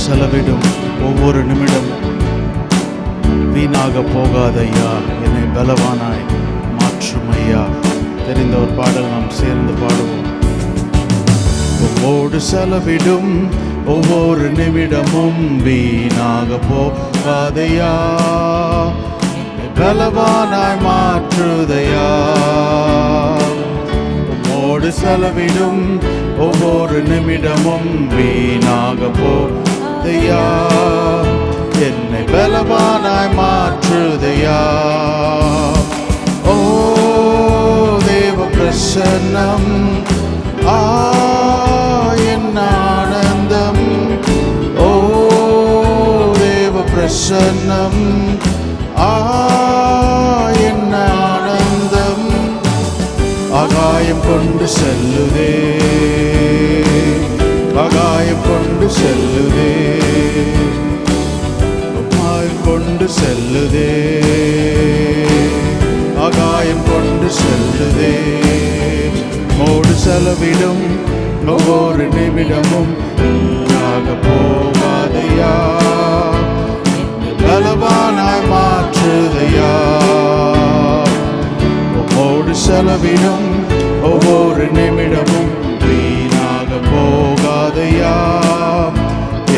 செலவிடும் ஒவ்வொரு நிமிடம் வீணாக போகாதையா, என்னை பலவானாய் மாற்றும் ஐயா. தெரிந்த ஒரு பாடல் நாம் சேர்ந்து பாடுவோம். உம்மோடு செலவிடும் ஒவ்வொரு நிமிடமும் வீணாக போகாதையா, பலவானாய் மாற்றுதையா. உம்மோடு செலவிடும் ஒவ்வொரு நிமிடமும் வீணாக போதையா, என்னை பலவானாய் மாற்றுதையா. ஓ தேவ பிரசன்னம், என்ன ஆனந்தம். ஓ தேவ பிரசன்னம், என்ன ஆனந்தம். ஆகாயம் கொண்டு செல்லுதே, ஆகாயம் கொண்டு செல்லுதே, கொண்டு செல்லுதே, ஆகாயம் கொண்டு செல்லுதே. மோடு செலவிடும் ஒவ்வொரு நிமிடமும் வீணாக போகாதையா, பலவானாய் மாற்றுதையா. மோடு செலவிடும் ஒவ்வொரு நிமிடமும் வீணாக போகாதையா,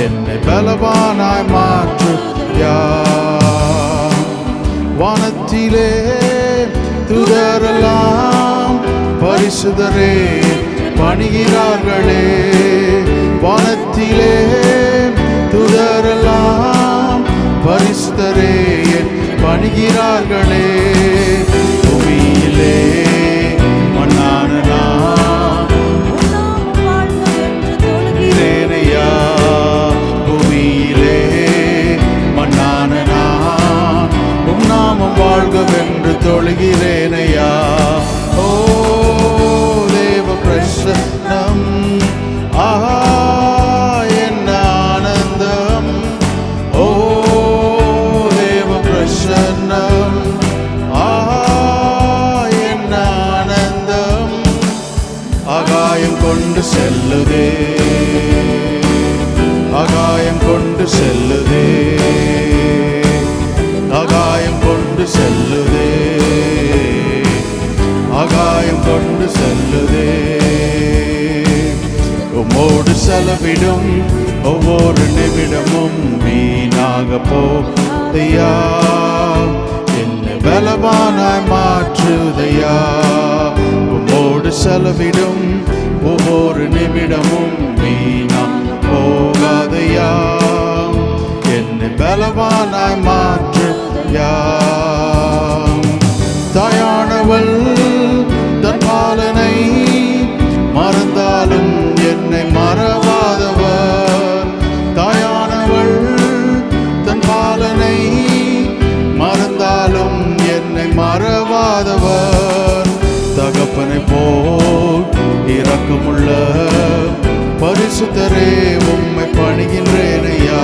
என்னை பலவானாய் மாற்றுதையா. வானத்திலே தூதரெல்லாம் பரிசுத்தரே பணிகிறார்களே, வானத்திலே தூதரெல்லாம் பரிசுத்தரே பணிகிறார்களே. பூமியிலே மண்ணான நான் தொழுகிறேனையா, பூமியிலே மண்ணான நான் உம் நாமம் வாழ்கவென்று தொழுகிறேனையா. ஓ தேவ பிரசன்னம், என்ன ஆனந்தம். ஓ தேவ பிரசன்னம், என்ன ஆனந்தம். ஆகாயம் கொண்டு செல்லுதே, ஆகாயம் கொண்டு செல்லுதே, ஆகாயம் கொண்டு செல்லுதே, ஆகாயம் கொண்டு செல்லுதே. உம்மோடு செலவிடும் ஒவ்வொரு நிமிடமும் வீணாக போதையா, என்னை பலவானாய் மாற்றுதையா. உம்மோடு செலவிடும் ஒவ்வொரு நிமிடமும் வீணாக போகாதையா, என்னை பலவானாய் மாற்றுதையா. தாயானவள் தன் பாலனை மறந்தாலும் என்னை மறவாதவர். தாயானவள் தன் பாலனை மறந்தாலும் என்னை மறவாதவர். தகப்பனை போல் இரக்கமுள்ள பரிசுத்தரே உம்மை பணிகின்றேனையா.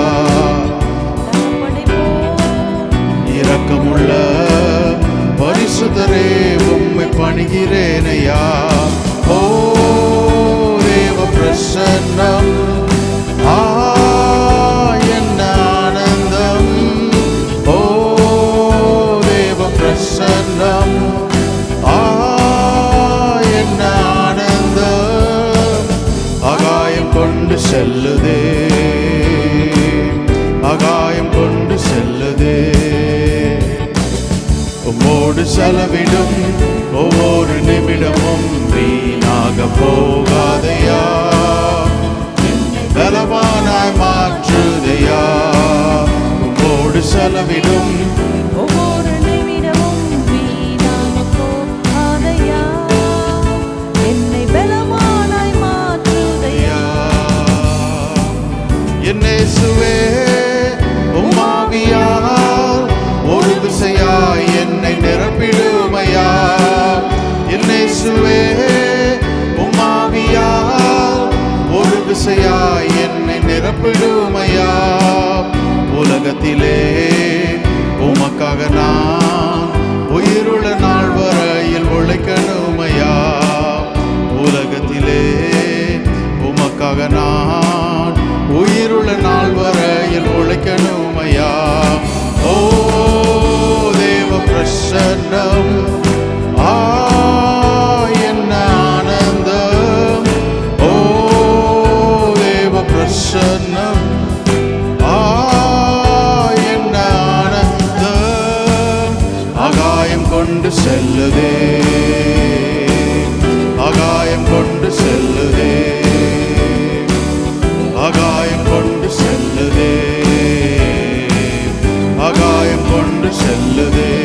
இரக்கமுள்ள பரிசுத்தரே உம்மை பணிகிறேனையா. ஓ தேவ பிரசன்னம், என்ன ஆனந்தம். ஓ தேவ பிரசன்னம், என்ன ஆனந்தம். ஆகாயம் கொண்டு செல்லுதே, ஆகாயம் கொண்டு செல்லுதே. உம்மோடு செலவிடும் ஒவ்வொரு நிமிடமும் வீணாக போகாதையா, பலவானாய் மாற்றுதையா. உம்மோடு செலவிடும் ஒவ்வொரு நிமிடமும் வீணாக போகாதையா, என்னை பலவானாய் மாற்றுதையா. என் இயேசுவே உம் ஆவியால் ஒரு விசையாய் என்னை நிரப்பிடுமையா. என் இயேசுவே உம் ஆவியால் ஒரு விசையாய் என்னை நிரப்பிடுமையா. உலகத்திலே உமக்காக நான் உயிருள்ள நாள் வரையில் உழைக்கணுமையா. உலகத்திலே உமக்காக நான் உயிர் உயிருள்ள நாள் வரையில் உழைக்கணும் ஐயா. ஓ தேவ பிரசன்னம், என்ன ஆனந்தம். ஓ தேவ பிரசன்னம், என்ன ஆனந்தம். ஆகாயம் கொண்டு செல்லுதே, ஆகாயம் கொண்டு செல்லுதே, ஆகாயம் கொண்டு செல்லுதே, ஆகாயம் கொண்டு செல்லுதே.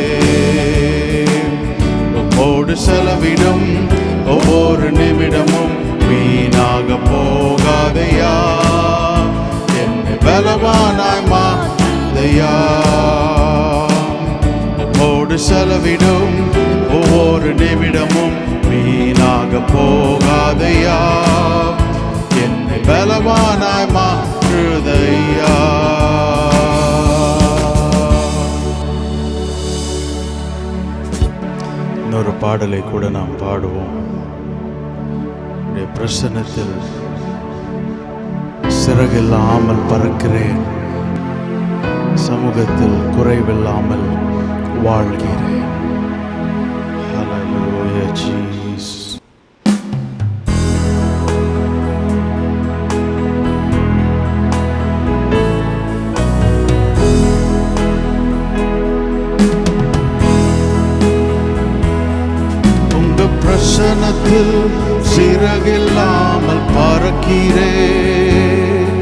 உம்மோடு செலவிடும் ஒவ்வொரு நிமிடமும் வீணாக போகாதையா. என்னை பலவானாய் மாதையா. உம்மோடு செலவிடும் ஒவ்வொரு நிமிடமும் வீணாக போகாதையா. என்னை பலவானாய் மாற்றுதையா. இன்னொரு பாடலை கூட நாம் பாடுவோம். உடைய பிரசன்னத்தில் சிறகில்லாமல் பறக்கிறேன், சமூகத்தில் குறைவில்லாமல் வாழ்கிறேன். Hallelujah, Jesus. உங்க பிரசன்னத்தில் சிறகில்லாமல் பறக்கிறேன்,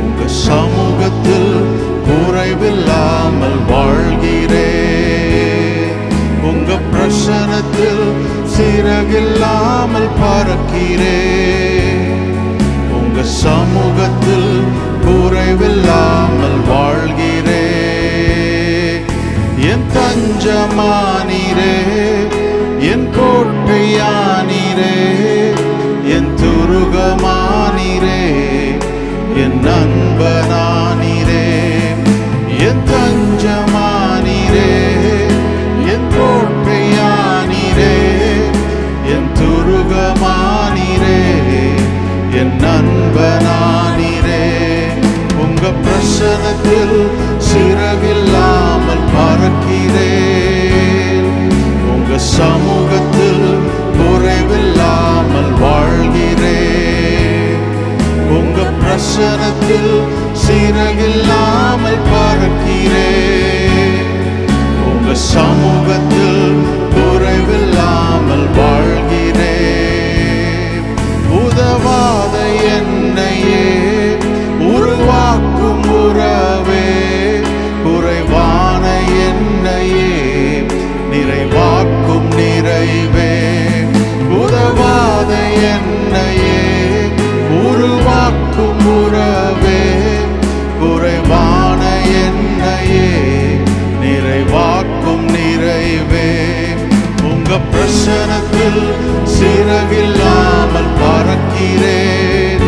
உங்க சமூகத்தில் குறைவில்லாமல் வாழ்கிறேன். உங்க பிரசன்னத்தில் சிறகில்லாமல் பறக்கிறேன், உங்க சமூகத்தில் குறைவில்லாமல் வாழ்கிறேன். என் தஞ்சமானீரே, என் கோட்டையானீரே, என் துருகமானீரே, என் அன்பனானீரே. என் தஞ்சமானீரே, என் கோட்டையானீரே, என் துருகமானீரே, என் அன்பனானீரே. உங்க பிரசன்னத்தில் சிறகில்லாமல் பறக்கிறேன், உங்க சமூகத்தில் குறைவில்லாமல் வாழ்கிறேன். உங்க பிரசன்னத்தில் சிறகில்லாமல் பறக்கிறேன், உங்க சமூகத்தில் குறைவில்லாமல் வாழ்கிறேன். உதவாத என்னையே உருவாக்கும் உறவே, குறைவான என்னையே நிறைவாக்கும் நிறைவே. உதவாத என்னையே உருவாக்கும் உறவே, குறைவான என்னையே நிறைவாக்கும் நிறைவே. உங்க பிரசன்னத்தில் சிறகில்லாமல் பறக்கிறேன்,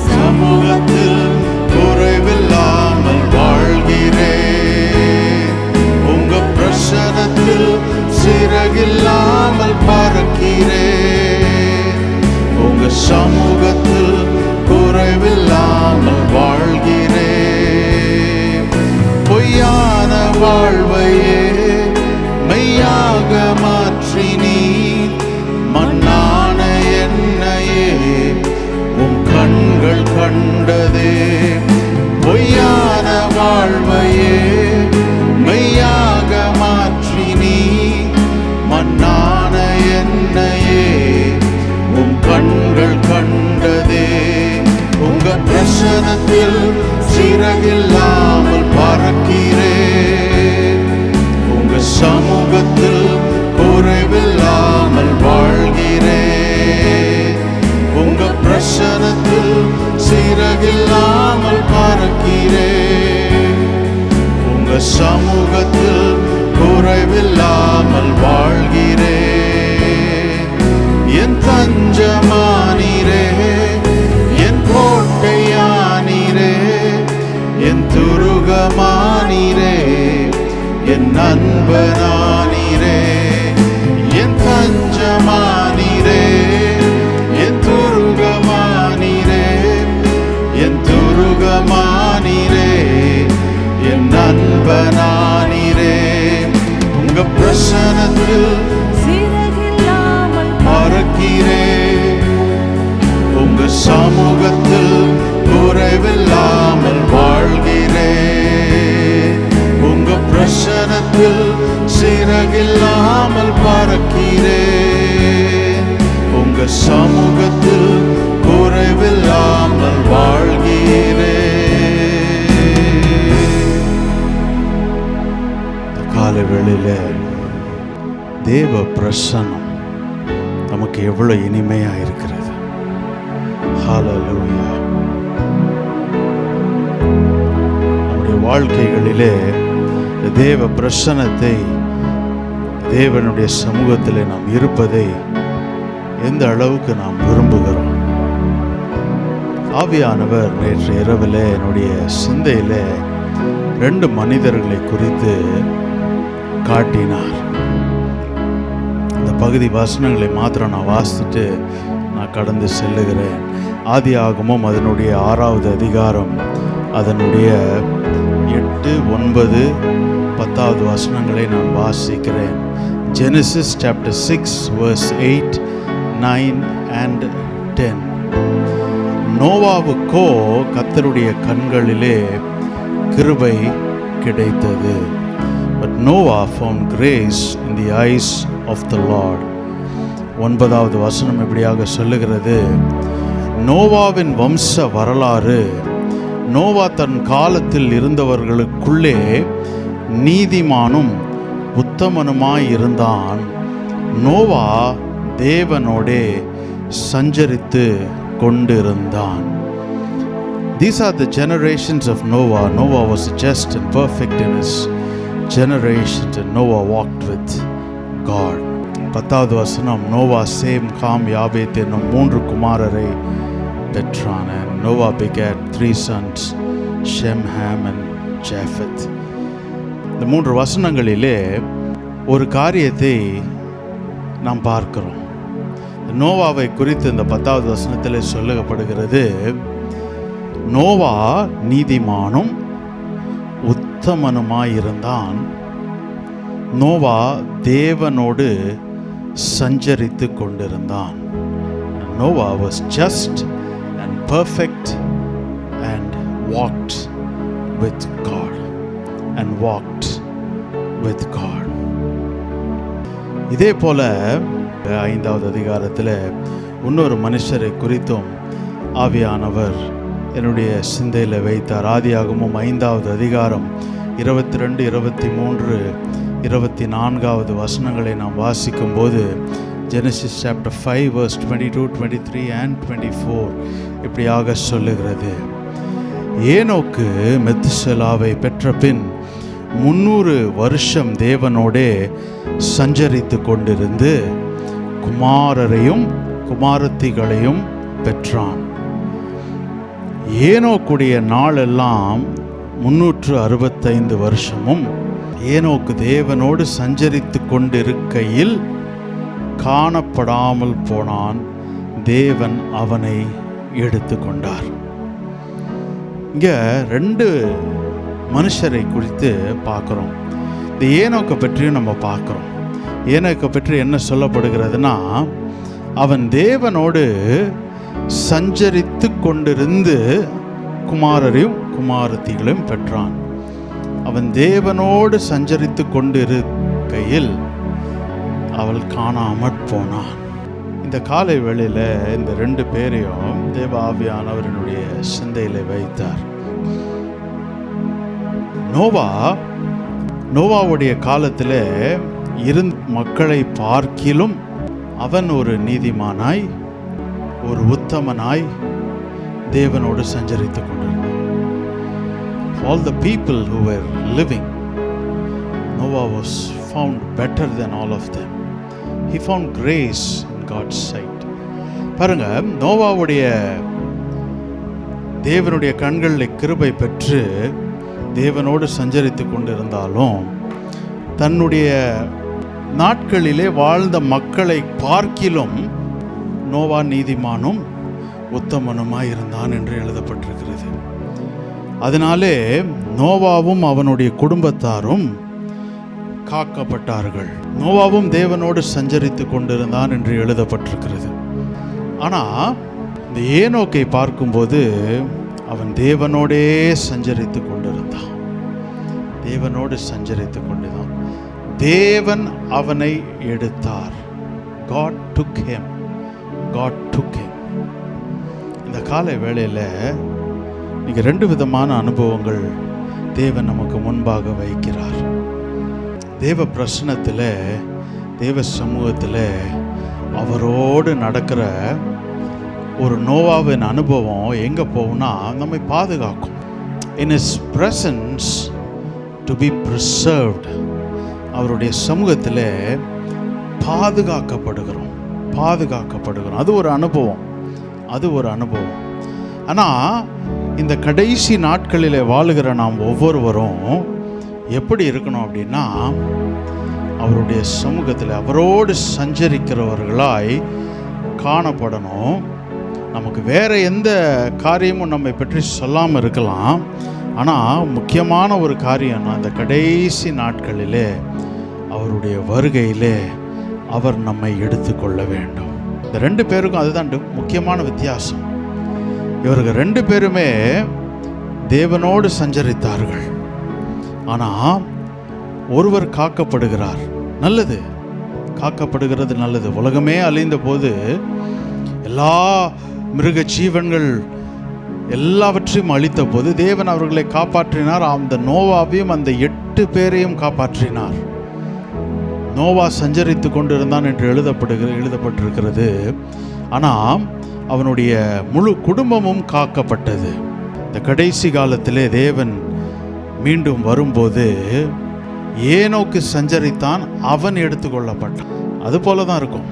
சமூகத்தில் குறைவில்லாமல் வாழ்கிறேன். உங்க பிரசன்னத்தில் சிறகில்லாமல் பறக்கிறேன், உங்க சமூகத்தில் குறைவில்லாமல் வாழ்கிறேன். பொய்யான வாழ்வையே மெய்யாக மாற்றி நீ மண்ணான என்னையே உம் கண்கள் கண்டதே. பொய்யான வாழ்வையே மெய்யாக மாற்றி நீ மண்ணான என்னையே உம் கண்கள் கண்டதே. உங்க பிரசன்னத்தில் சிறகில்லாமல் பறக்கிறேன், உங்க சமூகத்தில் குறைவில்லாமல் வாழ்கிறேன். உங்க பிரசன்னத்தில் சிறகில்லாமல் பறக்கிறேன், உங்க சமூகத்தில் குறைவில்லாமல் வாழ்கிறேன். என் தஞ்சமானீரே, என் கோட்டையானீரே, என் துருகமானீரே, என் அன்பனானீரே. என் தஞ்சமானீரே, என் துருகமானீரே, என் பிரசனத்தில் சிறகில்லாமல் பறக்கிறேன். உங்க சமூகத்தில் குறைவில்லாமல் வாழ்கிறேன். உங்க பிரசனத்தில் சிறகில்லாமல் பறக்கிறேன். உங்க சமூகத்தில் குறைவில்லாமல் வாழ்கிறேன். இந்த காலை வேளையில தேவ பிரசன்னம் நமக்கு எவ்வளவு இனிமையா இருக்கிறது. ஹல்லேலூயா. நம்முடைய வாழ்க்கைகளிலே தேவ பிரசன்னத்தை, தேவனுடைய சமூகத்திலே நாம் இருப்பதை எந்த அளவுக்கு நாம் விரும்புகிறோம். ஆவியானவர் நேற்று இரவில் என்னுடைய சிந்தையில் 2 மனிதர்களை குறித்து காட்டினார். இந்த பகுதி வசனங்களை மாத்திரம் நான் வாசித்துட்டு நான் கடந்து செல்லுகிறேன். ஆதியாகமம் அதனுடைய 6வது அதிகாரம் அதனுடைய 8, 9, 10வது வசனங்களை நான் வாசிக்கிறேன். Genesis chapter 6 verse 8, 9 and 10. நோவாவுக்கோ கர்த்தருடைய கண்களிலே கிருபை கிடைத்தது. But Noah found grace in the eyes of the Lord. 9வது வசனம் இப்படியாக சொல்லுகிறது. நோவாவின் வம்ச வரலாறு. நோவா தன் காலத்தில் இருந்தவர்களுக்குள்ளே நீதிமானும் உத்தமனுமாய் இருந்தான். நோவா தேவனோடே சஞ்சரித்து கொண்டிருந்தான். These are the generations of Noah. Noah was just and perfect in his generations, and Noah walked with God. 10வது வசனம். நோவா சேம், காம், யாபேத் என்னும் 3 குமாரரை பெற்றான். And Noah begat 3 sons, Shem, Ham and Japheth. இந்த 3 வசனங்களிலே ஒரு காரியத்தை நாம் பார்க்கிறோம். நோவாவை குறித்து இந்த 10வது வசனத்திலே சொல்லப்படுகிறது. நோவா நீதிமானும் உத்தமனுமாயிருந்தான். நோவா தேவனோடு சஞ்சரித்து கொண்டிருந்தான். Noah was just and perfect and walked with God. And walked with God. இதே போல 5வது அதிகாரத்தில் இன்னொரு மனுஷரை குறித்தும் ஆவியானவர் என்னுடைய சிந்தையில் வைத்தார். ஆதியாகமம் 5வது அதிகாரம் 22, 23, 24வது வசனங்களை நாம் வாசிக்கும் போது Genesis chapter 5 verse 22, 23 and 24 இப்படியாக சொல்லுகிறது. ஏனோக்கு மெத்துசலாவை பெற்ற பின் 300 வருஷம் தேவனோடே சஞ்சரித்து கொண்டிருந்து குமாரரையும் குமாரத்திகளையும் பெற்றான். ஏனோக்குடைய நாளெல்லாம் 365 வருஷமும். ஏனோக்கு தேவனோடு சஞ்சரித்து கொண்டிருக்கையில் காணப்படாமல் போனான். தேவன் அவனை எடுத்து கொண்டார். இங்க 2 மனுஷரை குறித்து பார்க்குறோம். இந்த ஏனோக்கை பற்றியும் நம்ம பார்க்குறோம். ஏனோக்கை பற்றி என்ன சொல்லப்படுகிறதுனா, அவன் தேவனோடு சஞ்சரித்து கொண்டிருந்து குமாரரையும் குமாரத்திகளையும் பெற்றான். அவன் தேவனோடு சஞ்சரித்து கொண்டிருக்கையில் அவள் காணாமற் போனான். இந்த காலை வேளையில் இந்த 2 பேரையும் தேவ ஆவியானவரினுடைய சிந்தையிலே வைத்தார். நோவாவுடைய காலத்தில் இருந்த மக்களை பார்க்கிலும் அவன் ஒரு நீதிமானாய், ஒரு உத்தமனாய் தேவனோடு சஞ்சரித்து கொண்டிருந்தான். All the people who were living, Noah was found better than all of them. He found grace in God's sight. பாருங்க, நோவாவுடைய தேவனுடைய கண்களில் கிருபை பெற்று தேவனோடு சஞ்சரித்து கொண்டிருந்தாலும் தன்னுடைய நாட்களிலே வாழ்ந்த மக்களை பார்க்கிலும் நோவா நீதிமானும் உத்தமனுமாய் இருந்தான் என்று காக்கப்பட்டார்கள். நோவாவும் தேவனோடு சஞ்சரித்து கொண்டிருந்தான் என்று எழுதப்பட்டிருக்கிறது. ஆனால் இந்த ஏனோக்கை பார்க்கும்போது அவன் தேவனோடே சஞ்சரித்து கொண்டிருந்தான். தேவனோடு சஞ்சரித்து கொண்டுதான் தேவன் அவனை எடுத்தார். God took him. God took him. இந்த காலை வேளையில் இன்னைக்கு 2 விதமான அனுபவங்கள் தேவன் நமக்கு முன்பாக வைக்கிறார். தேவ பிரசன்னத்தில், தேவ சமூகத்தில் அவரோடு நடக்கிற ஒரு நோவாவின் அனுபவம் எங்கே போகும்னா நம்மை பாதுகாக்கும். In his presence to be preserved. அவருடைய சமூகத்தில் பாதுகாக்கப்படுகிறோம். அது ஒரு அனுபவம். ஆனால் இந்த கடைசி நாட்களில் வாழுகிற நாம் ஒவ்வொருவரும் எப்படி இருக்கணும் அப்படின்னா, அவருடைய சமூகத்தில் அவரோடு சஞ்சரிக்கிறவர்களாய் காணப்படணும். நமக்கு வேறு எந்த காரியமும் நம்மை பற்றி சொல்லாமல் இருக்கலாம். ஆனால் முக்கியமான ஒரு காரியம்னா, இந்த கடைசி நாட்களிலே அவருடைய வருகையிலே அவர் நம்மை எடுத்துக்கொள்ள வேண்டும். இந்த 2 பேருக்கும் அதுதான் முக்கியமான வித்தியாசம். இவர்கள் 2 பேருமே தேவனோடு சஞ்சரித்தார்கள். ஆனால் ஒருவர் காக்கப்படுகிறார். நல்லது, காக்கப்படுகிறது நல்லது. உலகமே அழிந்த போது எல்லா மிருக ஜீவன்கள் எல்லாவற்றையும் அழித்த போது தேவன் அவர்களை காப்பாற்றினார். அந்த நோவாவையும் அந்த 8 பேரையும் காப்பாற்றினார். நோவா சஞ்சரித்து கொண்டிருந்தான் என்று எழுதப்பட்டிருக்கிறது. ஆனால் அவனுடைய முழு குடும்பமும் காக்கப்பட்டது. இந்த கடைசி காலத்திலே தேவன் மீண்டும் வரும்போது ஏனோக்கு சஞ்சரித்தான், அவன் எடுத்துக்கொள்ளப்பட்டான். அதுபோல தான் இருக்கும்.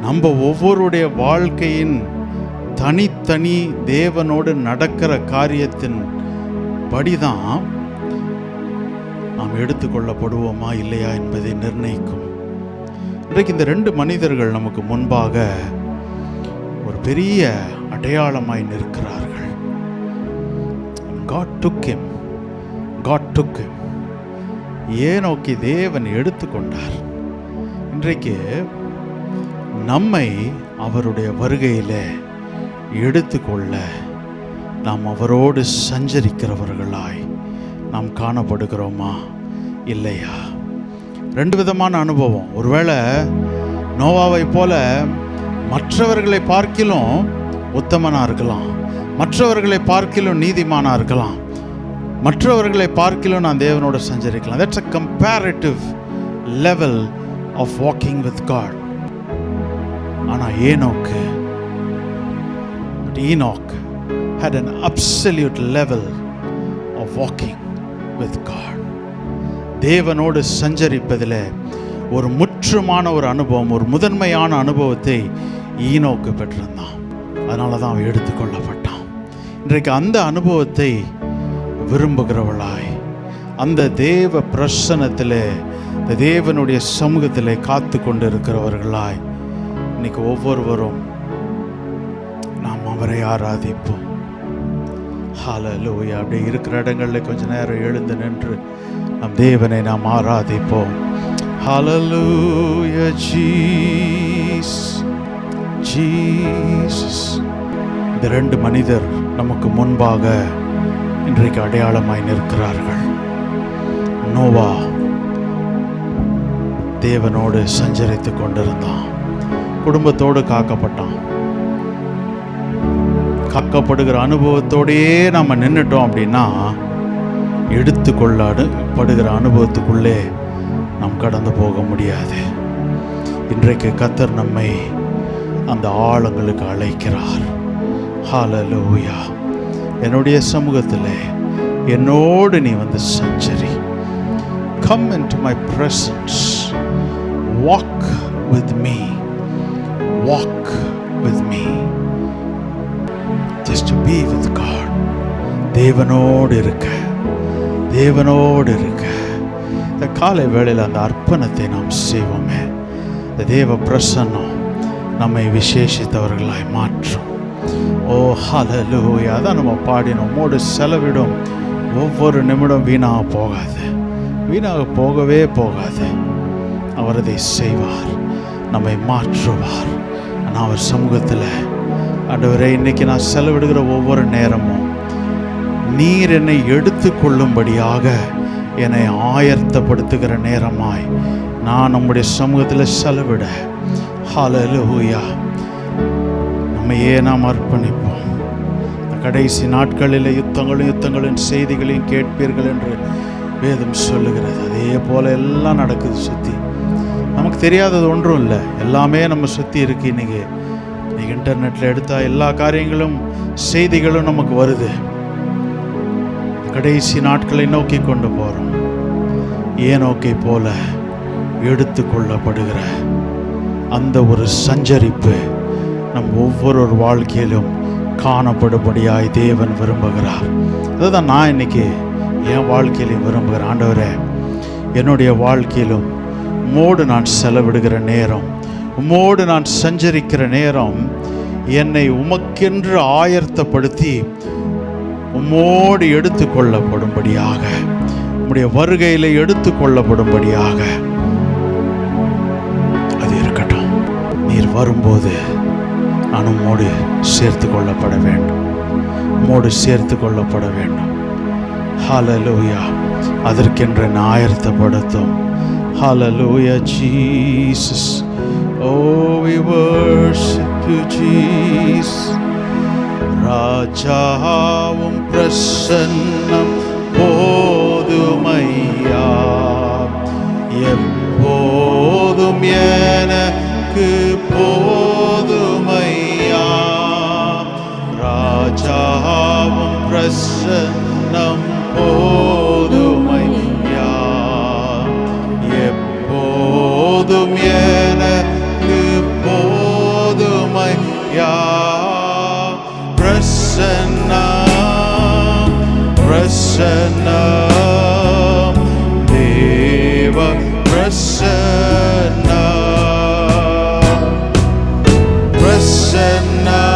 நம்ம ஒவ்வொருடைய வாழ்க்கையின் தனித்தனி தேவனோடு நடக்கிற காரியத்தின் படிதான் நாம் எடுத்துக்கொள்ளப்படுவோமா இல்லையா என்பதை நிர்ணயிக்கும். இன்றைக்கு இந்த 2 மனிதர்கள் நமக்கு முன்பாக ஒரு பெரிய அடையாளமாய் நிற்கிறார்கள். God took him. ஏனோக்கி தேவன் எடுத்துக்கொண்டார். இன்றைக்கு நம்மை அவருடைய வருகையில் எடுத்துக்கொள்ள நாம் அவரோடு சஞ்சரிக்கிறவர்களாய் நாம் காணப்படுகிறோமா இல்லையா? 2 விதமான அனுபவம். ஒருவேளை நோவாவை போல மற்றவர்களை பார்க்கிலும் உத்தமனாக இருக்கலாம், மற்றவர்களை பார்க்கிலும் நீதிமானாக இருக்கலாம், மற்றவர்களை பார்க்கிலும் நான் தேவனோடு சஞ்சரிக்கலாம். That's a comparative level of walking with God. ஆனால் Enoch had an absolute level of walking with God. தேவனோடு சஞ்சரிப்பதில் ஒரு முற்றுமான ஒரு அனுபவம், ஒரு முதன்மையான அனுபவத்தை ஈனோக்கு பெற்றிருந்தான். அதனால தான் அவன் எடுத்துக்கொள்ளப்பட்டான். இன்றைக்கு அந்த அனுபவத்தை விரும்புகிறவளாய், அந்த தேவ பிரசன்னத்தில், இந்த தேவனுடைய சமூகத்தில் காத்து கொண்டு இருக்கிறவர்களாய் இன்னைக்கு ஒவ்வொருவரும் நாம் அவரை ஆராதிப்போம். ஹல்லேலூயா. அப்படி இருக்கிற இடங்களில் கொஞ்ச நேரம் எழுந்து நின்று நம் தேவனை நாம் ஆராதிப்போம். ஹல்லேலூயா ஜீசஸ். இந்த 2 மனிதர் நமக்கு முன்பாக இன்றைக்கு அடையாளமாய் நிற்கிறார்கள். நோவா தேவனோடு சஞ்சரித்து கொண்டிருந்தான், குடும்பத்தோடு காக்கப்பட்டான். காக்கப்படுகிற அனுபவத்தோடையே நம்ம நின்றுட்டோம் அப்படின்னா எடுத்துக்கொள்ளப்படுகிற அனுபவத்துக்குள்ளே நாம் கடந்து போக முடியாது. இன்றைக்கு கர்த்தர் நம்மை அந்த ஆழங்களுக்கு அழைக்கிறார். ஹல்லேலூயா. என்னுடைய சமூகத்தில் என்னோடு நீ வந்து Sanchari. Come into my presence. Walk with me. Walk with me. Just to be with God. தேவனோடு இருக்க. இந்த காலை வேளையில் அந்த அர்ப்பணத்தை நாம் செய்வோமே. இந்த தேவ பிரசன்னம் நம்மை விசேஷித்தவர்களாய் மாற்றும். ஓ ஹல்லேலூயா. அதான் நம்ம பாடினோம். மோடு செலவிடும் ஒவ்வொரு நிமிடம் வீணாக போகாது. வீணாக போகவே போகாது. அவர் அதை செய்வார், நம்மை மாற்றுவார். நான் அவர் சமூகத்தில், ஆண்டவரே, இன்னைக்கு நான் செலவிடுகிற ஒவ்வொரு நேரமும் நீர் என்னை எடுத்து கொள்ளும்படியாக என்னை ஆயத்தப்படுத்துகிற நேரமாய் நான் நம்முடைய சமூகத்தில் செலவிட, ஹல்லேலூயா, நம்மையே நாம் அர்ப்பணிப்போம். கடைசி நாட்களில் யுத்தங்களின் செய்திகளையும் கேட்பீர்கள் என்று வேதம் சொல்லுகிறது. அதே போல் எல்லாம் நடக்குது சுற்றி. நமக்கு தெரியாதது ஒன்றும் இல்லை, எல்லாமே நம்ம சுற்றி இருக்குது. இன்றைக்கி இன்டர்நெட்டில் எடுத்தால் எல்லா காரியங்களும் செய்திகளும் நமக்கு வருது. கடைசி நாட்களை நோக்கி கொண்டு போகிறோம். ஏனோக்கை போல எடுத்து கொள்ளப்படுகிற அந்த ஒரு சஞ்சரிப்பு நம் ஒவ்வொரு வாழ்க்கையிலும் காணப்படும்படியாய் தேவன் விரும்புகிறார். அதுதான் நான் இன்னைக்கு என் வாழ்க்கையிலும் விரும்புகிறேன். ஆண்டவரே, என்னுடைய வாழ்க்கையிலும் உம்மோடு நான் செலவிடுகிற நேரம், உம்மோடு நான் சஞ்சரிக்கிற நேரம் என்னை உமக்கென்று ஆயத்தப்படுத்தி உம்மோடு எடுத்து கொள்ளப்படும்படியாக, உம்முடைய வருகையில் எடுத்து கொள்ளப்படும்படியாக அது இருக்கட்டும். நீர் வரும்போது நான் உம்மோடு சேர்த்து கொள்ளப்பட வேண்டும், உம்மோடு சேர்த்து கொள்ளப்பட வேண்டும். ஹல்லேலூயா. அதற்கென்று நான் ஆயத்தப்படுத்தும். ஹல்லேலூயா Jesus. Oh, we worship you, Jesus. ராஜாவும் பிரசன்னம் போதுமையா, எப்போதும் எனக்கு போதுமையா. ராஜாவும் பிரசன்னம் போதுமையா, எப்போதும் எனக்கு போதுமையா. பிரசன்னம் பிரசன்னம் தேவ பிரசன்னம் பிரசன்னம்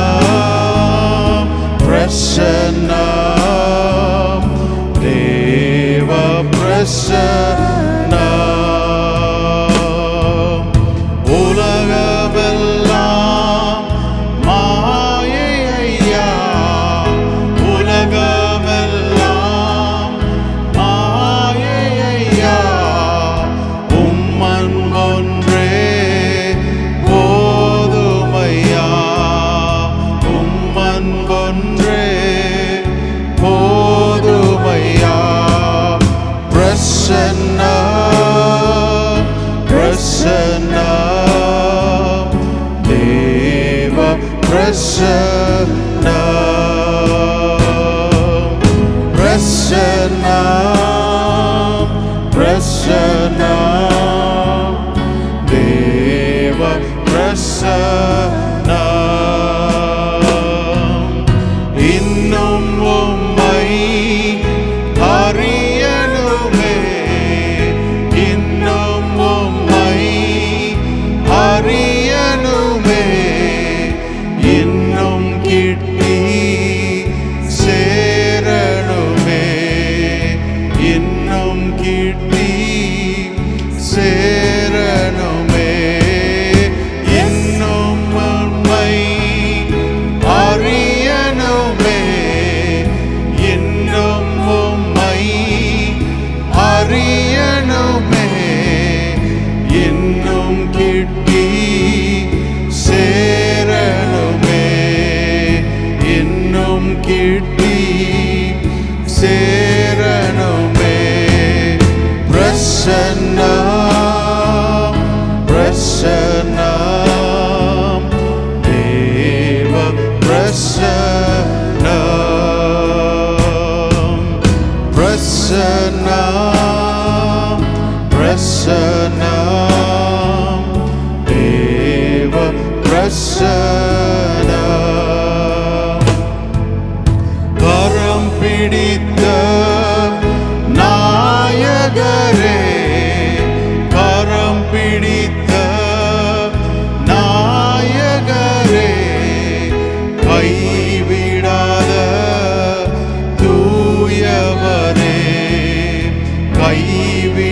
பிரசன்னம் தேவ பிரசன்னம். உலகமெல்லாம் மாயை ஐயா, உலகமெல்லாம் மாயை ஐயா, உம்மன் ஒன்றே போதுமையா, உம்மன் ஒன்றே போதுமையா. பிரசன்னம் பிரசன்னம் தேவ பிரசன்னம் பிரசன்னம் பிரசன்னம் தேவ பிரசன்னம். இன்னும் உம்மை அறியணுமே, இன்னும் உம்மை அறியணுமே, இன்னும் கிட்டி சேரணுமே, இன்னும் கிட்டி சேரணுமே. இன்னும் உம்மை அறியணுமே, இன்னும் உம்மை அறியணுமே, இன்னும் கிட்டி சேரணுமே, இன்னும் கிட்டி சேரணுமே. பிரசன்னம் பிரசன்னம் தேவ பிரசன்னம் பிரசன்னம் பிரசன்னம் தேவ பிரசன்னம். கரம் பிடித்த நாயகரே, கரம் பிடித்த நாயகரே, கைவிடாத தூயவரே, கைவிடாத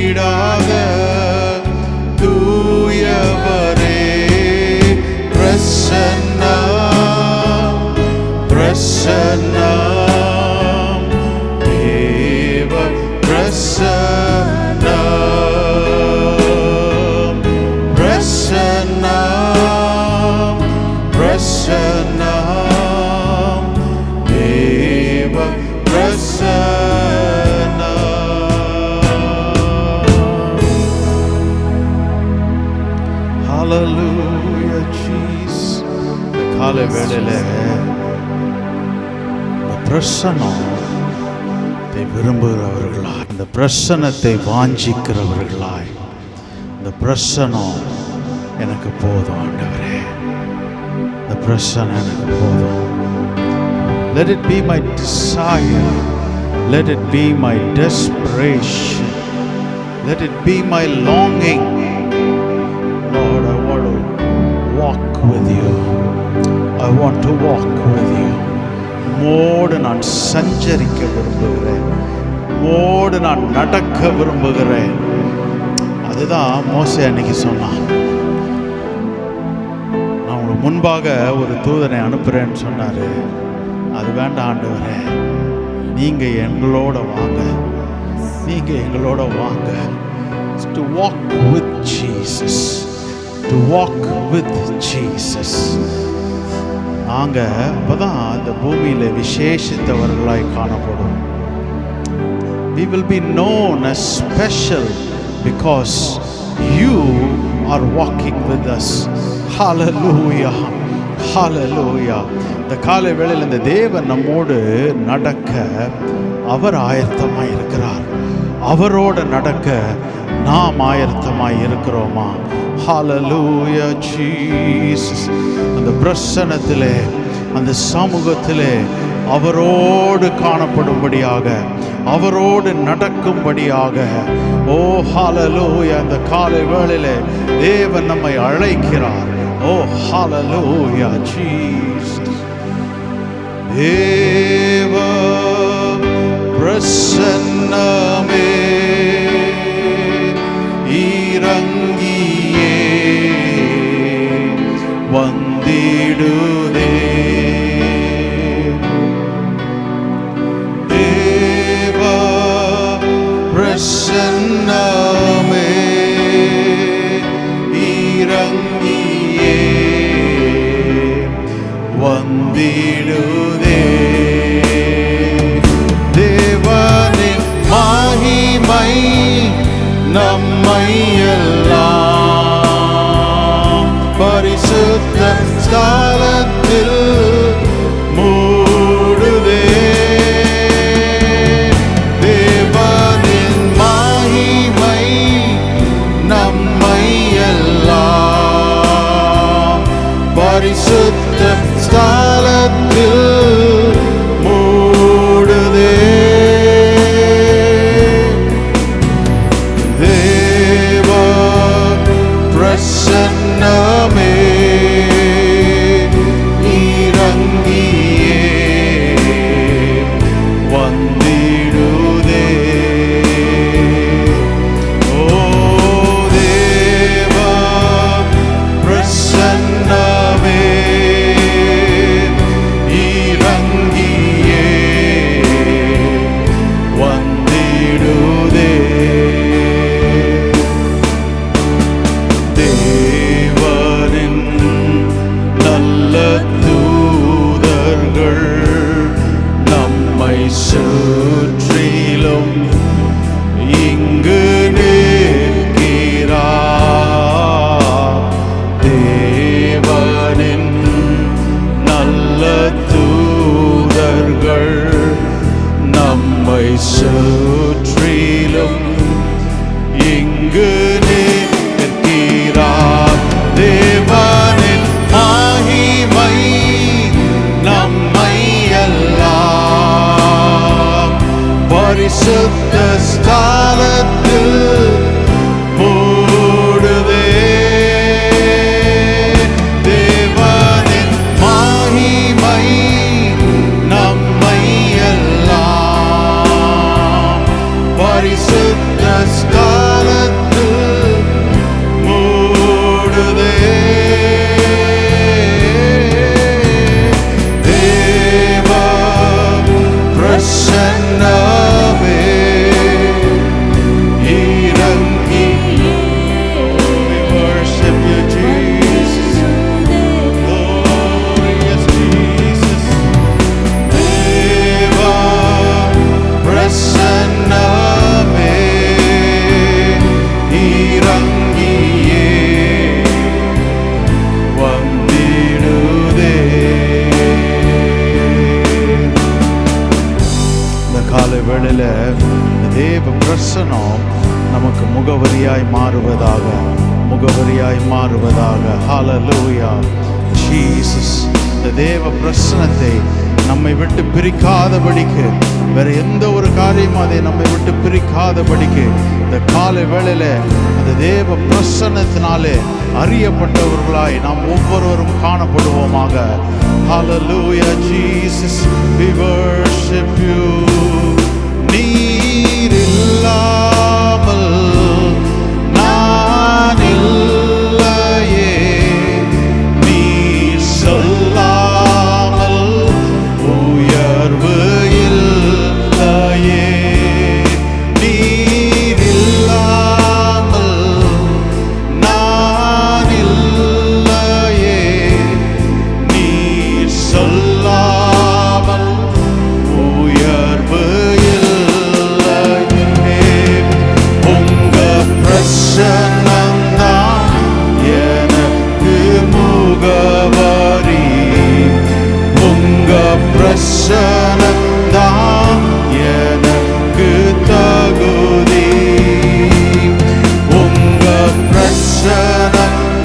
தேவ பிரசன்னம், பிரசன்னம், பிரசன்னம், தேவ பிரசன்னம். Hallelujah, Jesus. இந்த காலை வேளையில இந்த பிரசன்னத்தை விரும்புகிறவர்களாய், இந்த பிரசன்னத்தை வாஞ்சிக்கிறவர்களாய், இந்த பிரசன்னம் எனக்கு போதும் ஆண்டவரே, இந்த பிரசன்னம் எனக்கு போதும். Let it be my desire, let it be my desperation, let it be my longing. Lord, I want to walk with you. I want to walk with you. Mode நான் சஞ்சரிக்க விரும்புகிறேன், மோடு நான் நடக்க விரும்புகிறேன். அதுதான் மோசே அன்னைக்கு சொன்னான். நான் உங்களுக்கு முன்பாக ஒரு தூதனை அனுப்புறேன்னு சொன்னாரு. அது வேண்டாம் ஆண்டவரே, நீங்க எங்களோட வாங்க, நீங்க எங்களோட வாங்க. To walk with Jesus, to walk with Jesus. நாங்க அப்பதான் இந்த பூமியில விசேஷித்தவர்களாய் காணப்படும். We will be known as special because you are walking with us. Hallelujah, hallelujah. இந்த காலை வேளையில் இந்த தேவன் நம்மோடு நடக்க அவர் ஆயத்தமாய் இருக்கிறார். அவரோட நடக்க நாம் ஆயத்தமாய் இருக்கிறோமா? Hallelujah, Jesus. அந்த பிரசன்னத்திலே, அந்த சமூகத்திலே அவரோடு காணப்படும்படியாக, அவரோடு நடக்கும்படியாக, ஓ ஹalleluya, அந்த காலை வேளையிலே தேவன் நம்மை அழைக்கிறார். ஓ ஹalleluya, Jesus. தேவ பிரசன்னமே இறங்கியே வந்திடுதே, தேவ பிரசன்னமே இறங்கியே வந்திடுதே. தேவனின் மகிமை நம்மை எல்லாம் பரிசுத்த ஸ்தலத்தில் மூடுதே. தேவனின் மகிமை நம்மை எல்லாம் பரிசுத்த ஸ்தலத்தில் மூடுதே. தேவ பிரசன்னமே இறங்கியே வந்திடுதே. ஓ தேவ பிரசன்னமே இறங்கியே வந்திடுதே. தேவனின் நல்ல தூதர்கள் நம்மை சுற்றிலும் இங்கு நிற்கிறார். தேவனின் நல்ல தூதர்கள் நம்மை சுற்றிலும் இங்கு நிற்கிறார். தேவனின் மகிமை நம்மை எல்லாம் பரிசுத்த ஸ்தலத்தில் மூடுதே. தேவனின் மகிமை நம்மை எல்லாம் பரிசுத்த ஸ்தலத்தில் மூடுதே. தேவ காலை வேளையில தேவ பிரசனம் நமக்கு முகவரியாய் மாறுவதாக. ஹல்லேலூயா. ஜீசஸ், இந்த தேவ பிரசனத்தை நம்மை விட்டு பிரிக்காதபடிக்கு, வேற எந்த ஒரு காரியமும் அதை நம்மை விட்டு பிரிக்காதபடிக்கு இந்த காலை வேளையில அந்த தேவ பிரசன்னத்தினாலே அறியப்பட்டவர்களாய் நாம் ஒவ்வொருவரும் காணப்படுவோமாக. Hallelujah, Jesus, we worship you. நீர் இல்லாமல் நான் இல்லையே, நீர் சொல்லாமல் உயர்வு இல்லையே. நீர் இல்லாமல் நான் இல்லையே, நீர் சொல்லாமல் உயர்வு இல்லையே. உங்க பிரசன்னம்தான் எனக்கு முகவரி, உங்க பிரசன்னம்தான் எனக்கு தகுதி, உங்க பிரசன்னம்தான்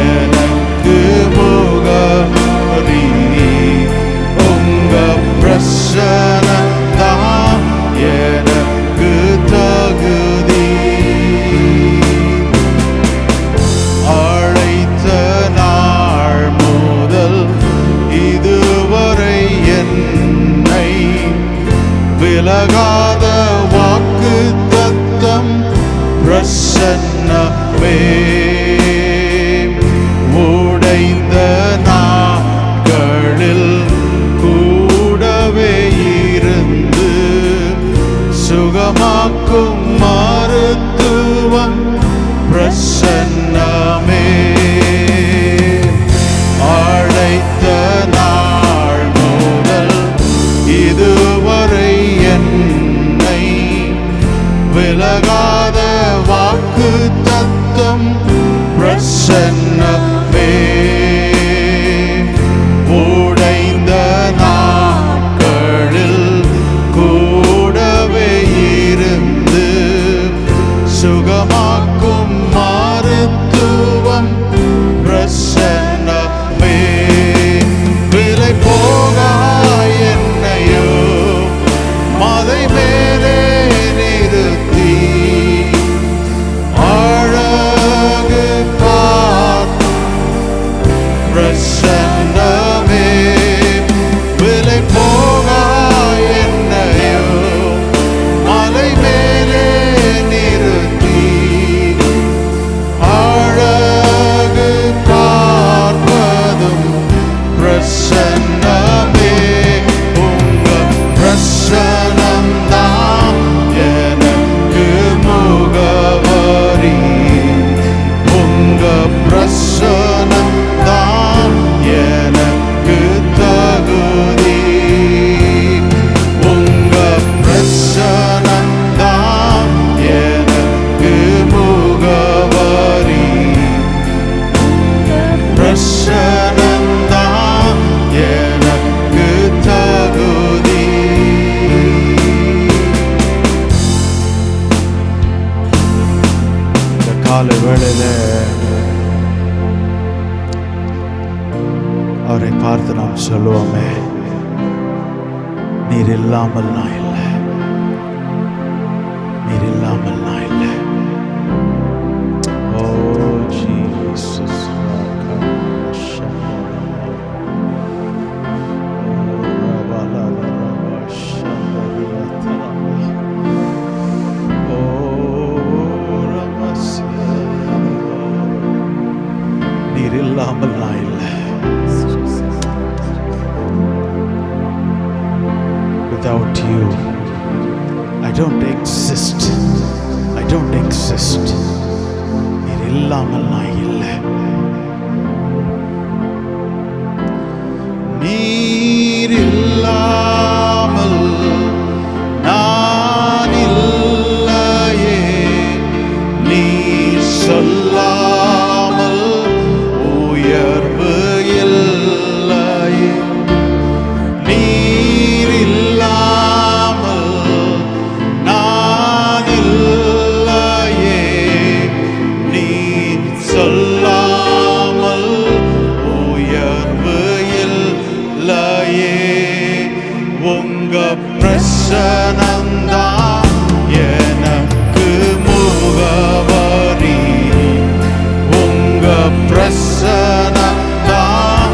எனக்கு முகவரி, உங்க பிரசன்னம்தான் எனக்கு தகுதி. அழைத்த நாள் முதல் இதுவரை என்னை விலகாத வாக்குத்தத்தம் பிரசன்னமே. உடைந்த நாட்களில் கூடவே இருந்து சுகமாக்கும் மருத்துவம் பிரசன்னமே. அழைத்த நாள் முதல் இதுவரை என்னை விலகாத வாக்குத்தத்தம் பிரசன்னமே. உடைந்த நாட்களில் கூடவே இருந்து சுகமாக்கும் மருத்துவம் பிரசன்னமே. விலை போகா என்னையோ மதை மேலே நிறுத்தி அழகு பார்த்து பிரசன்னமே. விலை போகா என்னையோ மலை மேலே நிறுத்தி அழகு பார்ப்பதும் பிரசன்னமே. உங்க பிரசன்னம்தான் எனக்கு முகவரி, உங்க பிரசன்னம்தான் எனக்கு தகுதி, உங்க பிரசன்னம்தான் எனக்கு முகவரி, பிரசன்னம்தான் எனக்கு தகுதி. இந்த காலை வேளையில அவரை பார்த்து நாம் சொல்லுவோமே, நீர் இல்லாமல் நான் இல்லை, நீர் இல்லாமல் நான் இல்லை. ஓ ஜீசஸ், நீர் இல்லாமல் நான் இல்லை. Without you, I don't exist. I don't exist. நீர் இல்லாமல் நான் இல்லை. நீர் இல்லாமல் நான் இல்லையே, நீர் சொல்லாமல் உயர்வு இல்லையே. நீர் இல்லாமல் உங்க பிரசனம்தான் எனக்கு முகவரி. உங்க பிரசனம்தான்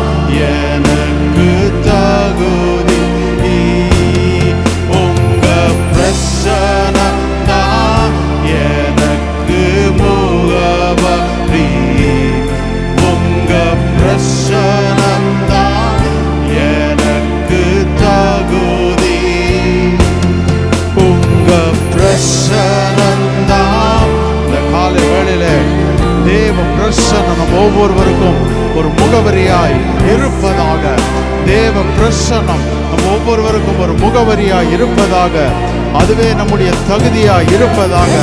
எனக்கு தகுதி. உங்க பிரசனம்தான் எனக்கு முகவரி. உங்க பிரசனம்தான் எனக்கு தகுதி. உங்க பிரசனம்தான். இந்த காலை வேளையில தேவ பிரசன்னம் நம் ஒவ்வொருவருக்கும் ஒரு முகவரியாய் இருப்பதாக. தேவ பிரசன்னம் நம் ஒவ்வொருவருக்கும் ஒரு முகவரியாய் இருப்பதாக. அதுவே நம்முடைய தகுதியாய் இருப்பதாக.